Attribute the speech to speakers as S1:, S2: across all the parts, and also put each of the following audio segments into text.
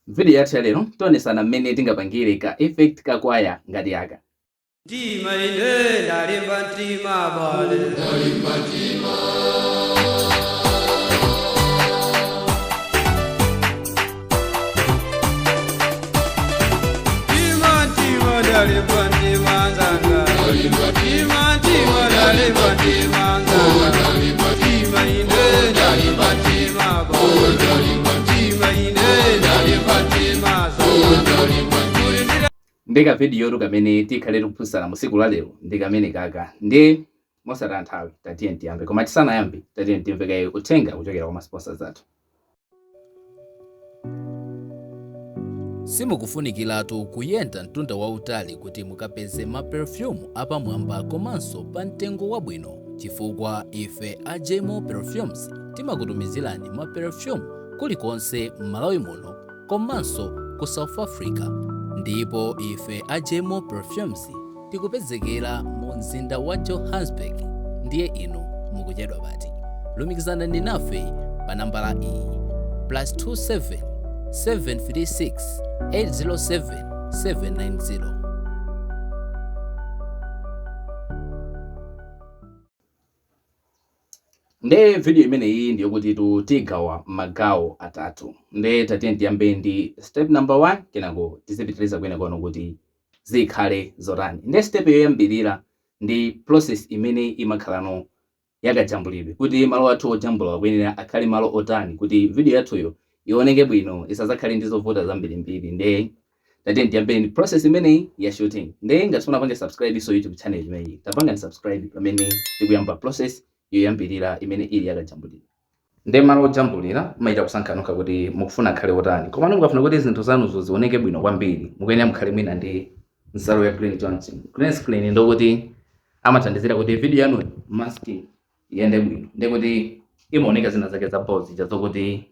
S1: Video yathu lero tionesana mmene tingapangire ka effect ka kwaya ngati aka. Ndika video yotu kamene tikhale tikuphunzitsana musiku la lero ndi kamene kaka ndi mosataya nthawi tatiye tiyambe, koma tisanayambe tatiye timvekaye uthenga kuchokera kwa masponsors athu.
S2: Simukufunikiratu kuyenda mtunda wautali kuti mukapeze maperfume apamwamba komanso pa mtengo wabwino, chifukwa ife a Jemo Perfumes timakutumizirani maperfume kulikonse m'Malawi muno komanso ku South Africa. Ndipo ife a Jemo Perfumes tikupezekera mu mzinda wa Johannesburg, ndiye inu mukuchedwa pati. Lumikizana nafe pa nambala iyi +27 736 807 790.
S1: Nde video imene iyi ndiyo kuti tigawa magawo atatu. Nde tatiye tiyambe ndi step number 1, kenako tizipitiriza kwenikweni kuti zikhale zotani. Nde step yoyambirira ndi process imene imakhalano yakajambulidwe, kuti malo athu ojambula kwenera akhale malo otani kuti video yathuyo ioneke bwino isazakhale ndi zovuta zambirimbiri. Nde tatiye tiyambe ndi process imene ya shooting. Nde ngati munapange subscribe so YouTube channel imeneyi tapanga subscribe pamene tikuyamba process yoyambirira imene ili yakajambulidwa. Nde malo ojambulira maita kusankhanuka kuti mukufuna khale otani, koma mukafuna kuti zinthu zanuzo zioneke bwino kwambiri mukuyenera mukhale mwina ndi nsalu ya Green Johnson. Green screen ndo kuti amathandizira kuti video yanu masking iyende bwino, ndi kuti imaoneka zina zake za pose chazokuti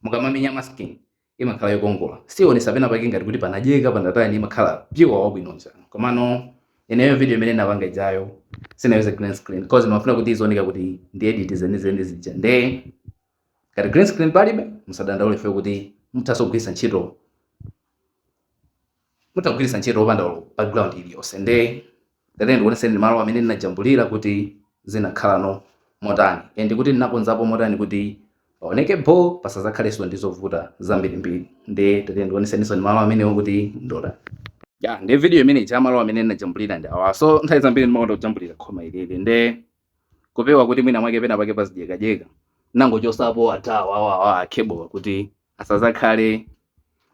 S1: mukamamenya masking imakhala yokongola, sionesa pena pake ngati kuti panajeka panatani, imakhala pure wabwino njani. Komano ineyo video imene napanga ijayo sinaweza green screen because mafuna kuti izioneka kuti ndi edit zenizeni zija. Nde ngati green screen palibe musadandaule fe kuti mutasogwisa ntchito mutagwirisa ntchito opanda background iliyonse. Nde tete ndikuoneseni malo amene ndinajambulira kuti zinakhalano motani ndi kuti ndinakonzapo motani kuti paoneke bo pasazakhalenso ndi zovuta zambirimbiri. Nde tete ndikuoneseniso malo amene kuti ndota ya ndi video imene cha malo amene ndinajambulira ndi awa. So nthawi zambiri ndimakonda kujambulira khoma ilili, nde kupewa kuti mwina mwake pena pake pazijekajeka nangochosapo atawa cable kuti asazakhale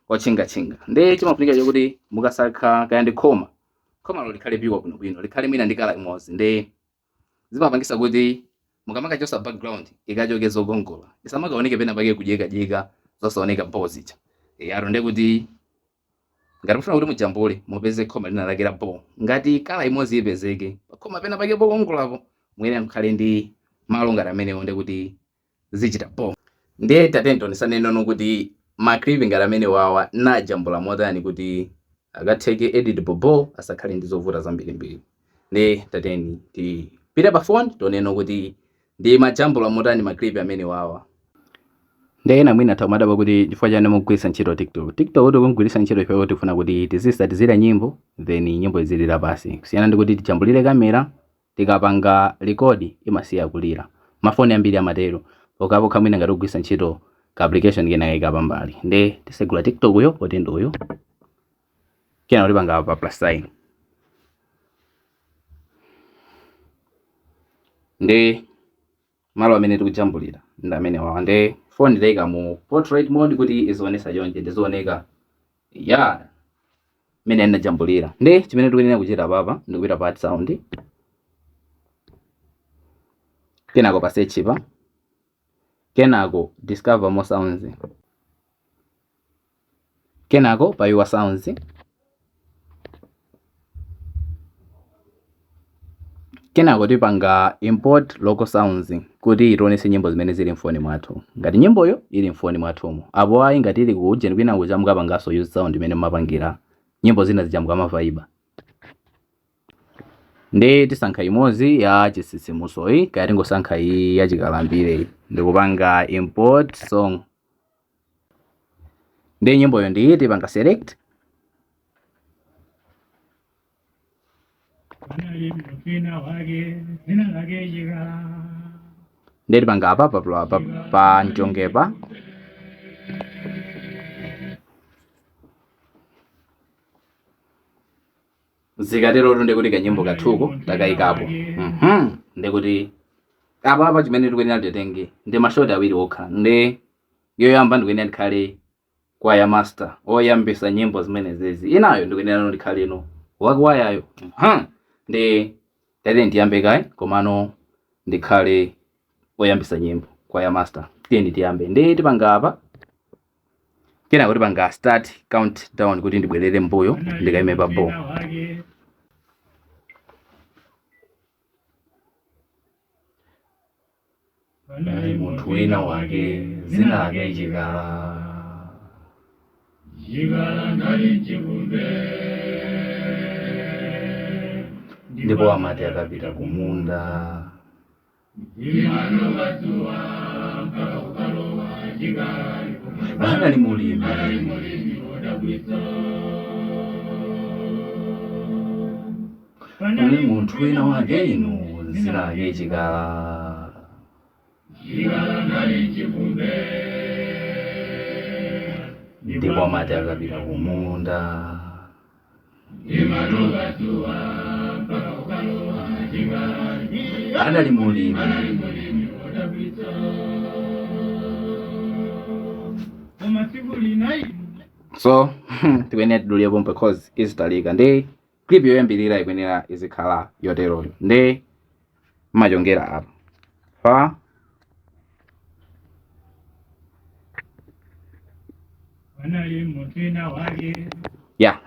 S1: ochinga. Nde chimafunika kuti mukasakha kaya ndi khomalo likhale piwa bwinobwino, likhale mwina ndi kala imodzi. Nde zimapangisa kuti mukamakachosa background ikachoke zokongola, isamakaoneke pena pake kujekajeka zosaoneka pozija yaro. Nde kuti ngati mufuna kuti mujambule mupeze khoma linalakira po, ngati kala imodzi ipezeke khoma pena pake pokongolapo mwene mukhale ndi malo ngati amenewo, nde kuti zichita po. Ndiye tate ndionesane nono kuti maclip ngati amene wawa najambula motani kuti akatheke edit bobo asakhale ndi zovuta zambirimbiri. Nde tateni tipite pa phone tioneno kuti ndi majambula motani maclip amene wawa. Nde ena mwina tamadaba kuti chifukwa chani mukugwiritsa ntchito TikTok kuti kugwiritsa ntchito ife kuti tifuna kuti tizisatizira nyimbo then nyimbo izilira basi, kusiyana ndi kuti tijambulire kamera tikapanga record imasiya kulira. Mafoni ambiri amatero pokapo mwina ngati kugwiritsa ntchito ka application kena ikapambali. Nde tisegula TikTok yo kuti ndoyo kena ulipanga pa plus sign. Nde malo amene tikujambulira ndi amene wawa. Nde phone ndayika mu portrait mode kuti izionesa chonje ndizioneka ya mene ndinajambulira. Nde chimene tikuyenera kuchita papa ndikupita pa sound, kenako pa search pa, kenako discover more sounds, kenako pa your sounds, kenako tipanga import local sounds kuti itonese nyimbo zimene zili mfoni mwathu. Ngati nyimboyo ili mfoni mwathumo apo ayi ngati ili kujeni kwina kuchamuka pangaso use sound imene mapangira nyimbo zina zichamuka mavaiba. Nde tisankha imodzi ya chisisimuso iyi kaya tingosankha iyi ya chikalambire ndikupanga import song. ndi nyimboyo ndi tipanga select. Ndi tipanga apa pa njongepa. Zikatero ndikuti kanyimbo kathuko takayikapo. Ndikuti apa chimene tikuyenera titenge ndi mashoti awiri okha. Ndi yoyamba ndikuyenera ndikhale kwaya master oyambisa nyimbo zimene zezi. Inayo ndikuyenera ndikhale ino wakwayayo. Ndi tati ndiyambe kaye komano ndikhale oyambisa nyimbo kwaya master. Tiyeni tiyambe. Ndi tipanga apa kena kuti panga start countdown kuti ndibwerere mbuyo ndikayime pa bo. Panali munthu wina wake dzina lake Chikala. Chikala ndali chikumbe ndipo amati akapita kumunda. Panali mulimi panali munthu wina wake inu dzina lake Chikala. Ndipo amati akapita kumunda. Panali mulimi so tikuyenera tidulirepo because izitalika. Ndi clip yoyambirira ikuyenera izikhala yoteroyo. Ndi machongera apa pa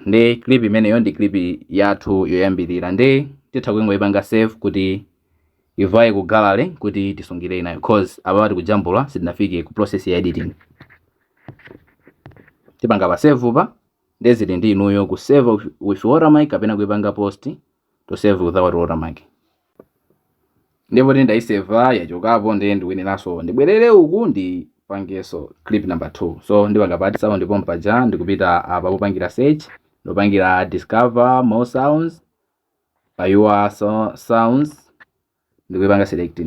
S1: ndi clip imeneyo ndi clip yathu yoyambirira. Ndi titha kungoyipanga save kuti ivaye ku gallery kuti tisungire inayo cause apa tikujambula sitinafike ku process ya editing. Tipanga pa save pa ndi zili ndi inuyo ku save with watermark kapena kuipanga post to save without watermark. Ndipo ndayiseva yachokapo ndi ndikuyeneranso ndibwerere uku ndi pangeso clip number 2. So ndipanga pati sound ndipo mpaja ndikupita apa popangira search ndopangira discover more sounds payua sounds ndikuipanga select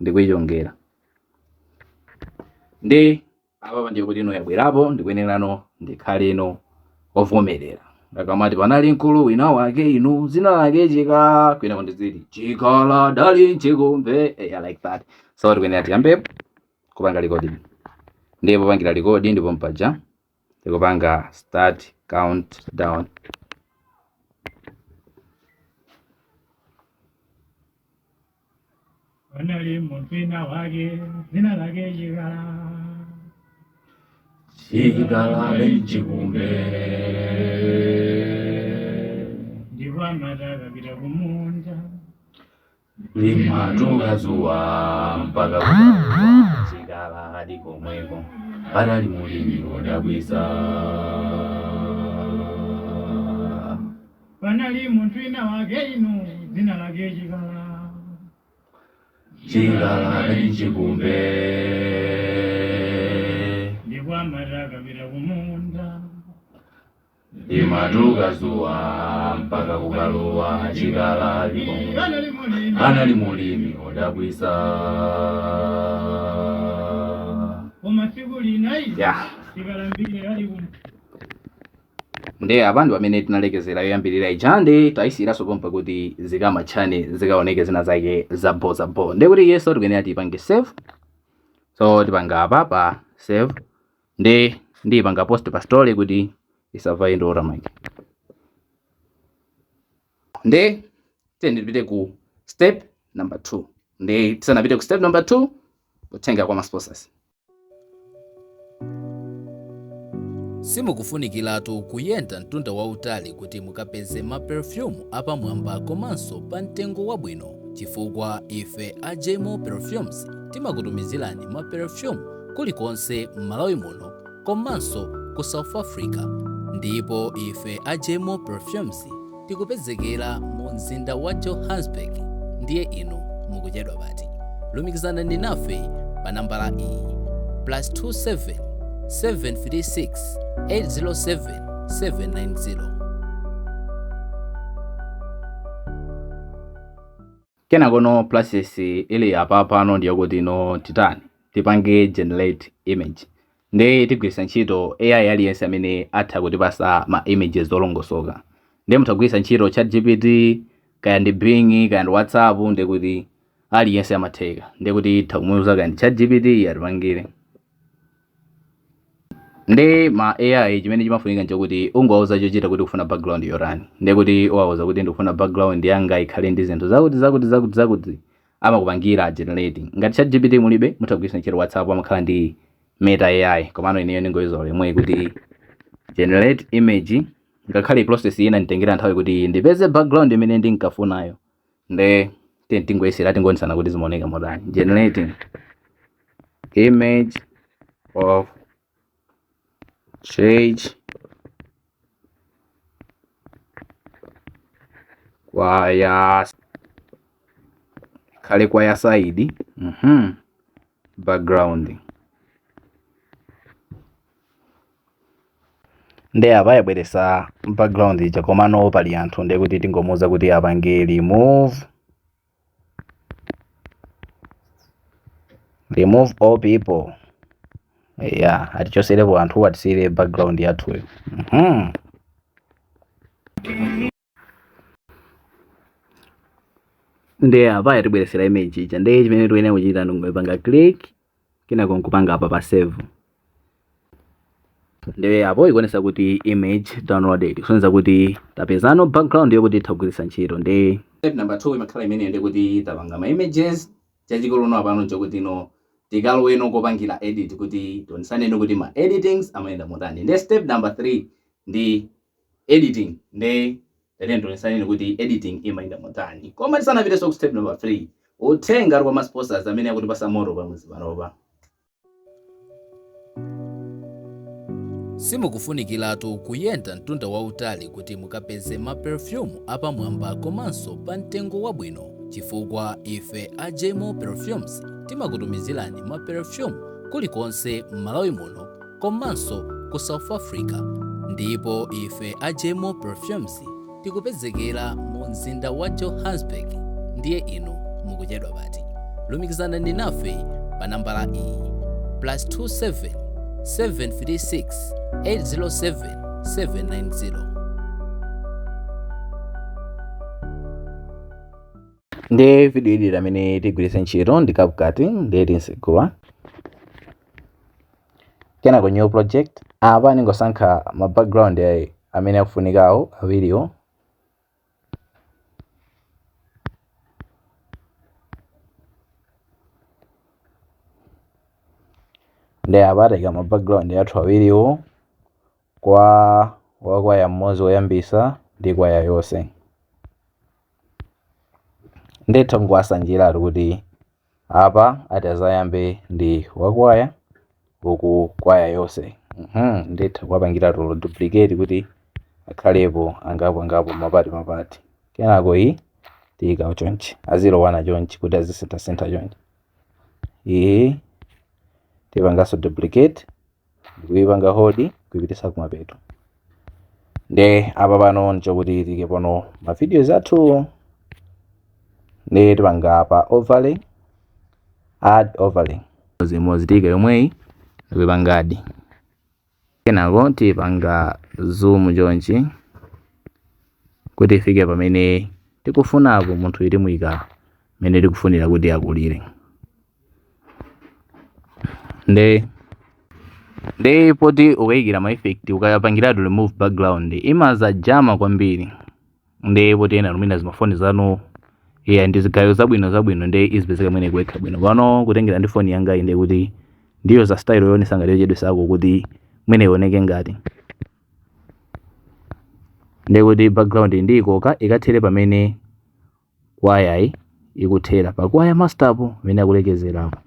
S1: ndikuichongera. Ndi apa ndiyo kuti ino yabwerapo ndikuyenerano ndikhale ino ovomerera. Akamati panali mkulu wina wake inu dzina lake Chikala kwina kondizidi Chikala dali chikumbe like that. So tikuyenera tiyambe kupanga recording. Ndipo pangira recording ndipo mpaja tikupanga start countdown. Panali munthu wina wake dzina lake Chikala. Chikala dali chikumbe ndipo amati akapita kumunda. Limatuka zuwa mpaka kukawa Chikala hadi komweko. Panali mulimi wodabwitsa. Panali munthu wina wake inu dzina lake Chikala. Chikala dali chikumbe ndipo amati akapita kumunda. Limatuka zuwa mpaka kukalowa Chikala hadi komweko. Panali mulimi wodabwitsa. Ndi abantu amene tinalekezera yoyambirira ija ndi tayisiraso pompa kuti zikamachane zikaoneke zina zake zabo. Ndi kuti yeso tikuyenera tipange save. So tipanga apa pa save ndi ipanga post pa story kuti isavaye ndi watermark. Ndi tiyeni ku step number 2. Ndi tisanapite ku step number 2 kutenga kwa sponsors.
S2: Simukufunikiratu kuyenda mtunda wautali kuti mukapeze ma perfume apamwamba komanso pa mtengo wabwino, chifukwa ife a Jemo Perfumes timakutumizirani ma perfume kulikonse m'Malawi muno komanso ku South Africa. Ndipo ife a Jemo Perfumes tikupezekera mu mzinda wa Johannesburg. Ndiye inu mukuchedwa pati. Lumikizana ndi nafe pa nambala iyi +27 736 807 790.
S1: Kena kono process ili apa pano ndiyo kuti no titani tipange generate image ndi tigwisa ntchito AI aliyense amene atha kutipasa ma images olongosoka. Ndi mutagwisa ntchito ChatGPT kaya ndi Bing kaya ndi WhatsApp ndi kuti aliyense amatheka. Ndi kuti takumuuza kaya ndi ChatGPT atipangire. Ndi ma AI chimene chimafunika nchokuti ungawuza chochita kuti ufuna background yorani. Ndi kuti uwawuza kuti ndikufuna background yanga ikhale ndi zinthu zakuti amakupangira generating. Ngati ChatGPT mulibe mutagwisa ntchito WhatsApp amakhala ndi Meta AI. Komano ineyo ningoiza lemwe kuti generate image ngakhale process ina nitengera nthawi kuti ndipeze background imene ndinkafunayo. Ndi tingoyesera tingonisana kuti zimaoneka modani. Generating image of change kwaya khale kwaya side background. Ndi apa yabweresa background ija komano pali anthu ndi kuti tingomuza kuti apange remove all people. Yeah, atichoserepo anthu atisire background yathuyo. Ndi apa yatibweresera image ija ndi chimene tuyenera kuchita ndikupanga click kenako nkupanga apa pa save. Ndi apo ikuonesa kuti image downloaded. Kusonyeza kuti tapezano background yokuti tagwiritsa ntchito. Ndi step number 2 imakhala imene ndi kuti tapanga ma images chachikulu no apano chokuti no tikaloweno kopangira edit kuti tionesaneno kuti ma editings amayenda motani. Ndi step number 3 ndi editing. Ndi tionesaneno kuti editing imayenda motani. Koma tisanapite ku step number 3 uthenga kwa ma sponsors amene akutipasa moto pamwezi panopa.
S2: Simukufunikiratu kuyenda mtunda wautali kuti mukapeze ma perfume apamwamba komanso pa mtengo wabwino, chifukwa ife a Jemo Perfumes timakutumizirani ma perfume kulikonse m'Malawi muno komanso ku South Africa. Ndipo ife a Jemo Perfumes tikupezekera mu mzinda wa Johannesburg. Ndiye inu mukuchedwa pati. Lumikizana ndi nafe pa nambala iyi +27 736 807 790.
S1: Ndi video ili amene tigwiritsa ntchito ndi CapCut ndi tinsegula. Kenako new project apa ningosankha ma background amene akufunikawo awiriwo. Ndi apa tayika ma background yathu awiriwo kwa wakwaya mmodzi woyambisa ndi kwaya yonse. Nditha kuwasanjira kuti apa atazayambe ndi wakwaya uku kwaya yonse. Nditha kuwapangira duplicate kuti akhalepo angapo mapati. Kenako iyi tiyika chonchi azilowana chonchi kuti azisintha chonchi. Iyi tipanganso duplicate ndikuyipanga hold kuyipitisa kumapeto. Ndi apa pano nchokuti tike pano ma videos athu. Ndi tipanga pa overlay, add overlay zimodzi tika yomweyi ndikuyipanga add. Kenako tipanga zoom chonchi kuti ifike pamene tikufunapo munthu iti muyika mene tikufunira kuti akulire. Ndi poti ukayikira ma effect ukayapangiratu remove background imaza jama kwambiri. Ndi poti ena lumina zimafoni zanu ndi zigayo zabwino ndi izipezeka mwene kuwekha bwino. Pano kutengera ndi phone yanga inde kuti ndiyo za style yonesa ngati yochedwe sako kuti mwene ioneke ngati. Ndi kuti background ndi ikoka ikathere pamene kwaya ikuthera pa kwaya master apo mene akulekezerapo.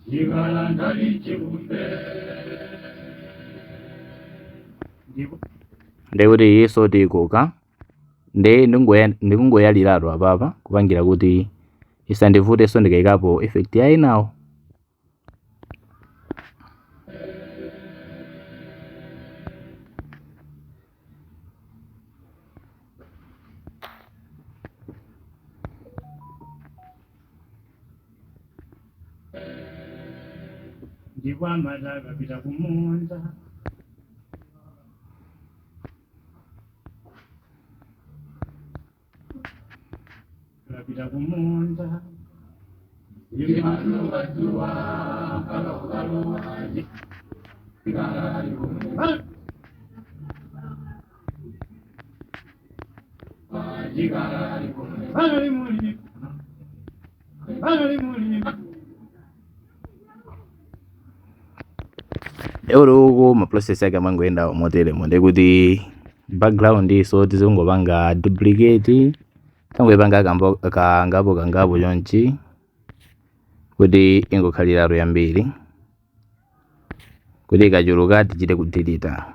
S1: Yigala ndali chibumbe ndekuti iso tikuka nde ndikungoyaliratu apapa kupangira kuti isandivutenso ndikayikapo effect yayi nawo.
S3: Ndikwamata kapita kumunda
S1: uku maprocess yake amangoyenda moteremo ndekuti background iso tizingopanga duplicate tangoyipanga kangapo chonchi kuti ingokhaliratu yambiri kuti ikachuluka tichite kudeleta.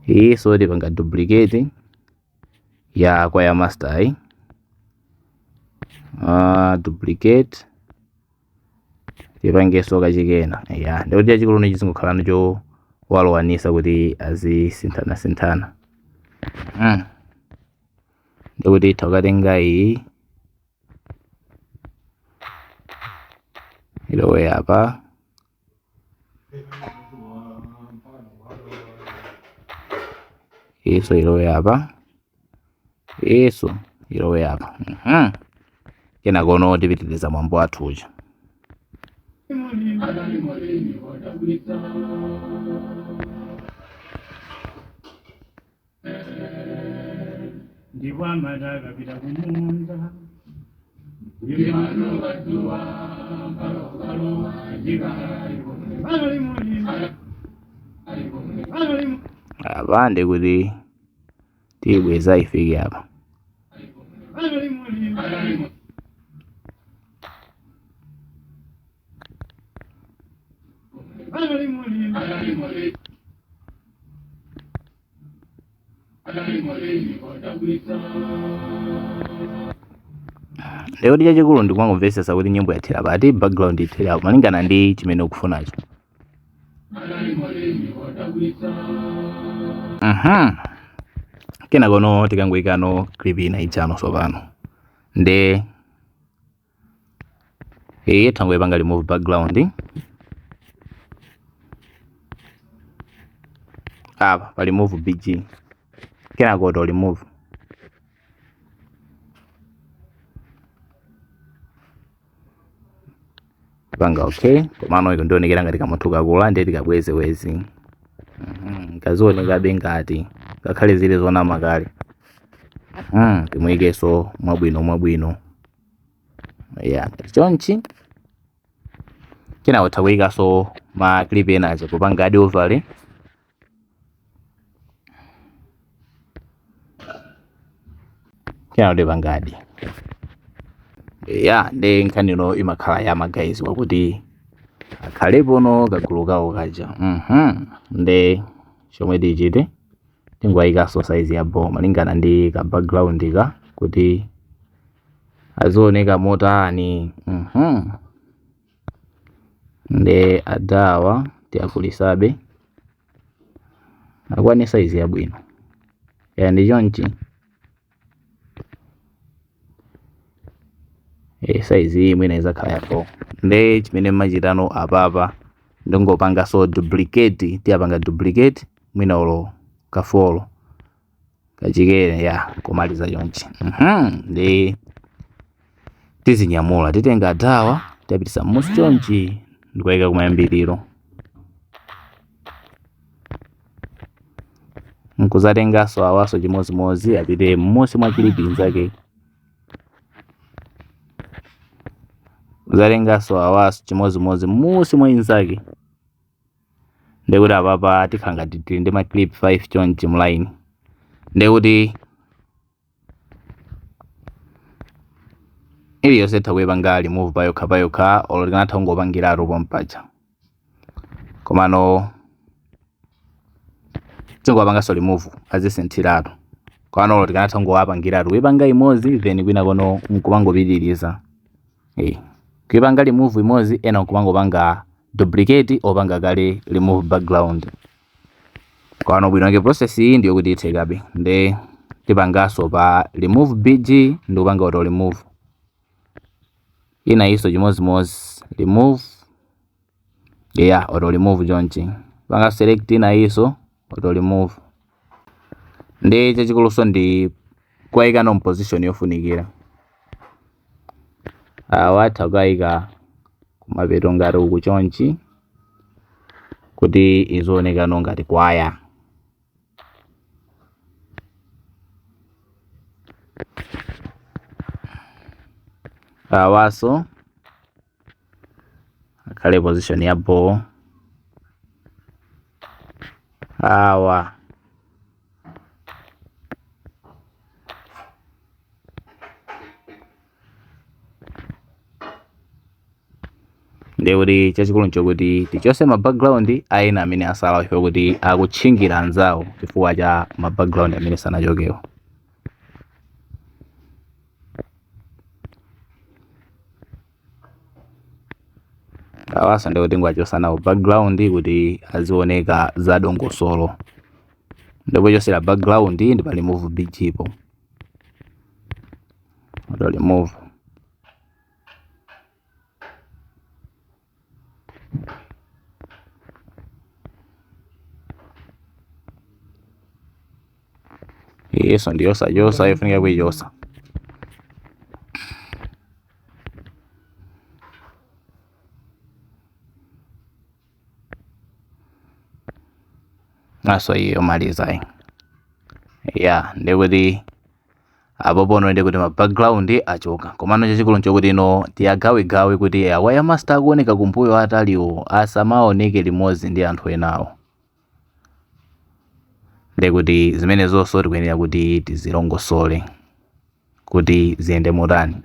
S1: Iso tipanga duplicate ya kwa ya master duplicate tipangeso kachikena ndikuti chachikulu ni chizingokhala nacho walowanisa kuti azisinthana ndikuti itha ukatenga iyi ilowe apa iso ilowe apa iso ilowe apa kena kono tipitiliza mwambo wathu uja.
S3: Ndikwamata kapita kumunda
S1: apa ndikuti tibweza ifike apa ndikuti chachikulu ndikwangomvesesa kuti nyimbo yathera pati background itherapo malingana ndi chimene ukufunacho. Kena kono tikangoyikano clip ina ichano sopano nde tangoyipanga remove background apa pa remove bg kena koto remove panga okay komano iko ndionekera ngati kamuthuka kula ndi tikabweze wezi kazionekabe ngati ngakhale zile zona makale timuyikeso mwabwino chonchi kena utha kuyikaso ma clip enacho kupanga adi overlay kena kuti pangadi ndi nkhanino imakhala ya magayizi wakuti akhalepo no kagulu kawo kaja nde chomwe tichite tingoyikaso size ya bow malingana ndi ka background ka kuti azioneka motani nde adawa tiakulisabe akwane size ya bwino ndi chonchi size imwe inaweza khala yapo nde chimene mmachitano apapa ndingopanga so duplicate tiapanga duplicate mwina ulo kafolo kachikene kumaliza chonchi ndi tizinyamula titenga dawa tapitisa musi chonchi ndikuyika kumayambiriro nkuzatengaso awaso chimozimozi apite musi mwa clipping zake zatengaso awaso chimozimozi musi mwa inzake ndekuti apapa tikhanga tili ndi ma clip 5 chonchi mline ndekuti iliyonse takuyipanga remove payokha olo tikanatha kungopangiratu pompacha komano tingowapanganso remove azisinthiratu kwanolo tikanatha ngowapangiratu kuipanga imodzi then kwina kono nkupangopitiriza kuipanga remove imodzi ena nkupangopanga duplicate opanga kale remove background. Kwano bwinoke process iyi ndiyo kuti ithekabe nde tipangaso pa remove bg ndi kupanga auto remove ina iso chimodzimodzi remove auto remove chonchi panga select ina iso auto remove ndi chachikuluso ndi kuwayika no position yofunikira watha kuyika kumapeto ngati uku chonchi kuti izooneka no ngati kwaya. Waso akhale position ya ball awa ndi kuti chachikulu nchokuti tichose ma background aina amene asala ife kuti akutchingira anzawo chifukwa cha ma background amene sanachokewo. Awaso ndi kuti ngwachosa nawo background kuti azioneka za dongosolo ndipo chosera background ndi pa remove bg po auto remove yeso ndiyosa yofunika kuichosa. Naso iyo maliza ndikuti apo pono ndikuti ma background achoka komano chachikulu nchokuti ino tiyagawegawe kuti waya master akuoneka kumbuyo ataliwo asamaoneke limodzi ndi anthu enawo ndikuti zimene zonso tikuyenera kuti tizilongosole kuti ziyende motani.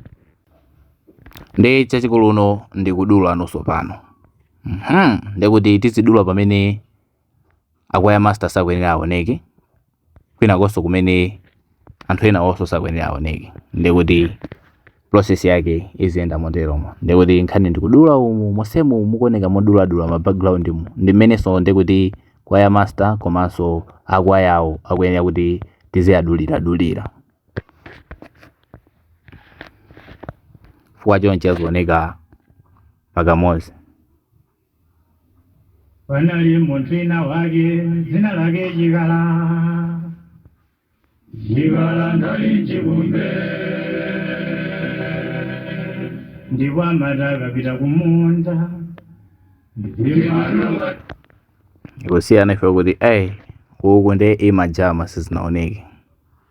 S1: Ndi chachikulu uno ndikudula nonso pano ndikuti tizidula pamene akwaya master sakuyenera aoneke kwina konso kumene anthu ena onso sakuyenera aoneke ndikuti process yake iziyenda moteromo ndikuti nkhani ndikudula umu mosemu mukuoneka moduladula ma background mu ndi mmenenso ndikuti kwaya master komanso akwayawo akuyenera kuti tiziyadulira fuwa chonchi azioneka pakamodzi.
S3: Panali munthu ina wake dzina lake Chikala ndali chikumbe ndipo amati akapita kumunda
S1: kusiyana ife kuti uku ndi imajama sizinaoneke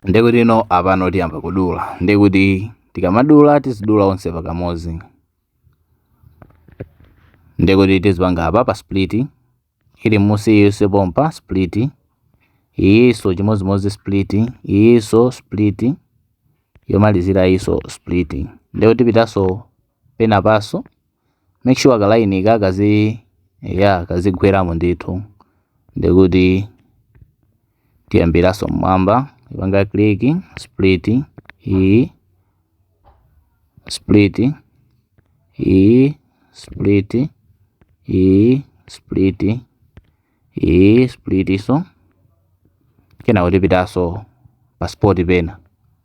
S1: ndikuti ino apano tiyamba kudula ndikuti tikamadula tizidula onse pakamodzi ndikuti tizipanga apa pa split ili musi iso pompa split iso chimodzimodzi split iso split yomalizira iso split ndikuti tipitaso pena paso make sure kalaini kazigweramo ndithu ndikuti tiyambiraso mmwamba ipanga click split split split split split iso kena kuti pitaso passport pena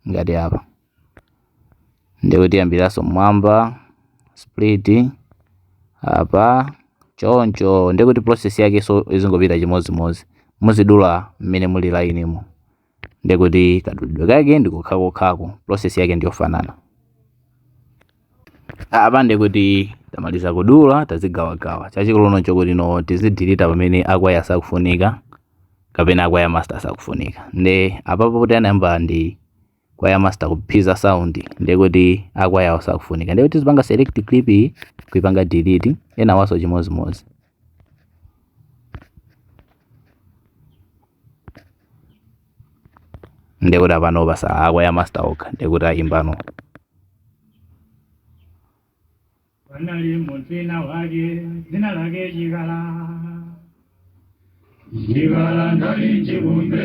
S1: ngati apa ndikuti yambiraso mmwamba split apa choncho ndikuti process yake so izingopita chimodzimodzi muzidula mmene muli lainimo ndikuti kadulidwe kake ndikukhako process yake ndiyofanana. Apa ndikuti tamaliza kudula tazigawagawa chachikulu noncho kuti no tizidilita pamene akwaya sakufunika kapena akwaya master sakufunika nde apapo kuti anayamba ndi kwaya master kuphiza sound ndikuti akwaya sakufunika ndikuti tizipanga select clip iyi kuipanga delete ena waso chimodzimodzi ndikuti apano basa akwaya master okha ndikuti ayimbano.
S3: Panali munthu ina wake dzina lake Chikala Jigala ndali chibumbe.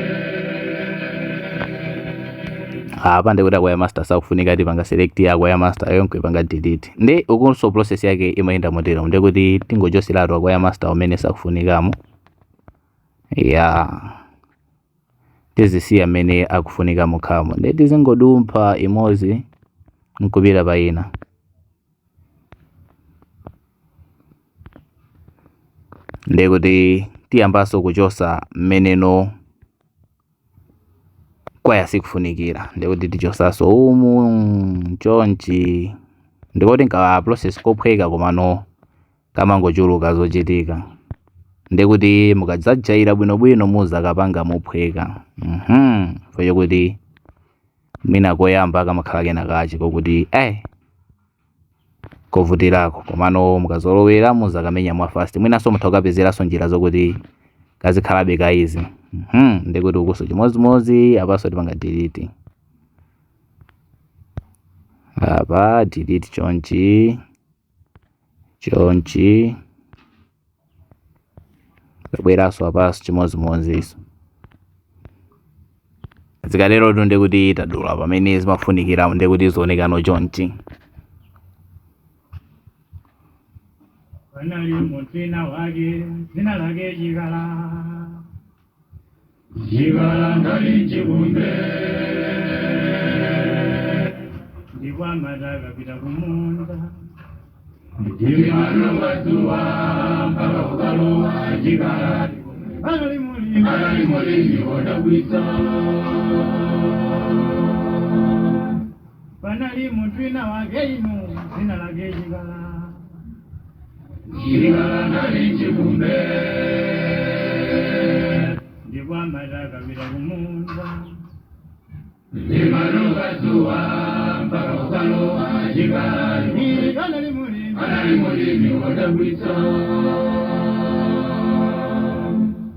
S1: apa ndikuti akwaya master sakufunika ati panga select akwaya master yonkwe panga delete ndi ukunso process yake imayenda motero ndikuti tingochoseratu akwaya master umene sakufunikamo ya tizisiya amene akufunika mukhamo ndi tizingodumpha imodzi nkupita pa ina ndikuti tiyambanso kuchosa mmeneno kwaya sikufunikira ndikuti tichosaso umu chonchi ndikuti nka process kophweka komano kamangochuluka zochitika ndikuti mukadzajaira bwinobwino muzakapanga mophweka foyo kuti mwina koyamba kamakhala kena kachi kokuti kovutirako komano mukazolowera muzakamenya mwa fast mwinaso mutha kukapezeraso njira zokuti kazikhalabe kaizi ndikuti ukuso chimodzimodzi apaso tipanga delete apa delete chonchi kabweraso apaso chimodzimodzi iso zikatero tu ndikuti tadula pamene zimafunikira ndikuti zionekano chonchi
S3: Panali mutina wake zina lake Jigala. Jigala ndali chibumbe. Ndikwa mataka pita kumunda. Ndimano watuwa mpaka ukalowa Jigala. Panali mulimi wodabwitsa. Panali mutina wake inu zina lake Jigala. Jigala ndali chibumbe. Ndikwa mataka pita kumunda. Ndimano watuwa mpaka ukalowa Jigala. Panali mulimi wodabwitsa.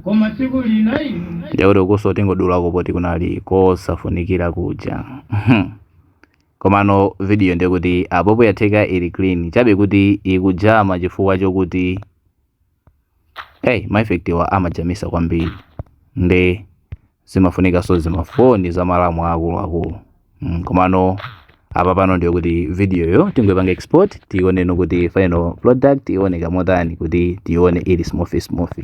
S3: Koma tsiku lina inu
S1: ndikuti ukuso tingodulako poti kunali kosafunikira kuja komano video ndikuti apopo yatheka ili clean chabe kuti ikujama chifukwa chokuti maeffectiwa amajamisa kwambiri ndi zimafunika so zimafoni za malamu akuluakulu komano apa pano ndiyo kuti video yo tingoipanga export tione kuti final product ioneka motani kuti tione ili smooth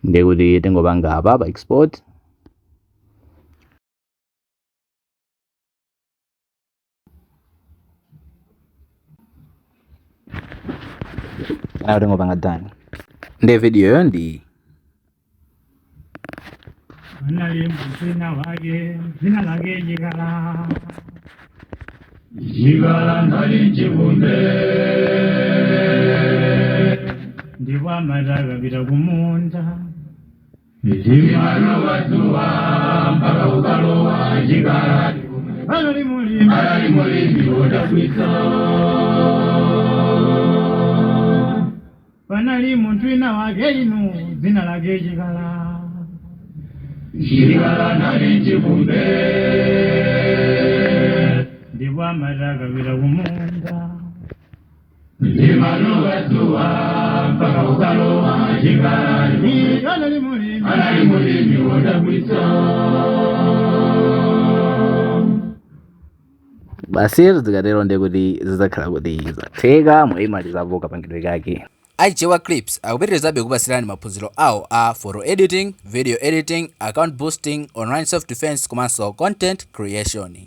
S1: ndikuti tingopanga apa pa export tingopanga done ndi video yo ndi
S3: Panali mutina wake zina lake Jigala. Jigala ndali chibumbe. Ndikwa mataka pita kumunda. Ndimano watuwa mpaka ukalowa Jigala. Panali mulimi wodabwitsa. Panali mutina wake inu zina lake Jigala. Jigala ndali chibumbe. Ndikwa mataka pita kumunda. Ndimano watuwa mpaka ukalowa Jigala. Panali mulimi wodabwitsa.
S1: basi zikatero ndikuti zizakhala kuti zatheka mwaimalizapo kapangidwe kake.
S2: iGewa Clips akupitirizabe kupasirani maphunziro awo a photo editing, video editing, account boosting, online self defense komanso content creation.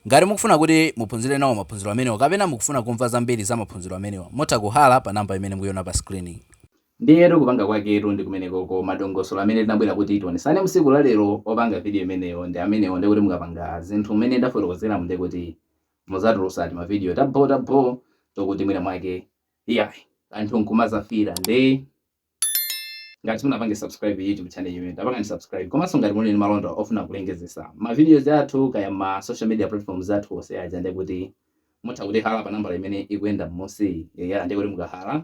S2: Ngati mukufuna kuti muphunzire nawo maphunziro amenewo kapena mukufuna kumva zambiri za maphunziro amenewa mutha kuhala pa namba imene mukuiona pa screen.
S1: Ndiye kupanga kwaketu ndi kumenekoko madongosolo amene tinabwera kuti tionesane msiku la lero opanga video imeneyo ndi amenewo ndikuti mukapanga zinthu mmene ndafotokozera mu ndikuti muzatulutsati ma video tabbo tokuti mwina mwake anthu nkumazafira ndi ngati munapange subscribe YouTube channel imene tapangani subscribe komanso ngati muli ndi malonda ofuna kulengezesa ma videos athu kaya ma social media platforms athu onse aja ndikuti mutha kuti hala pa nambala imene ikuyenda m'munsi ndikuti mukahala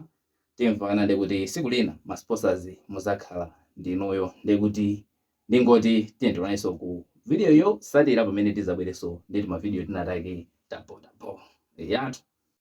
S1: timvana ndikuti siku lina ma sponsors muzakhala ndinuyo ndikuti ndingoti tiyenderanso ku video yo satira pamene tizabwereso nditi ma video tinatake tabbo yathu.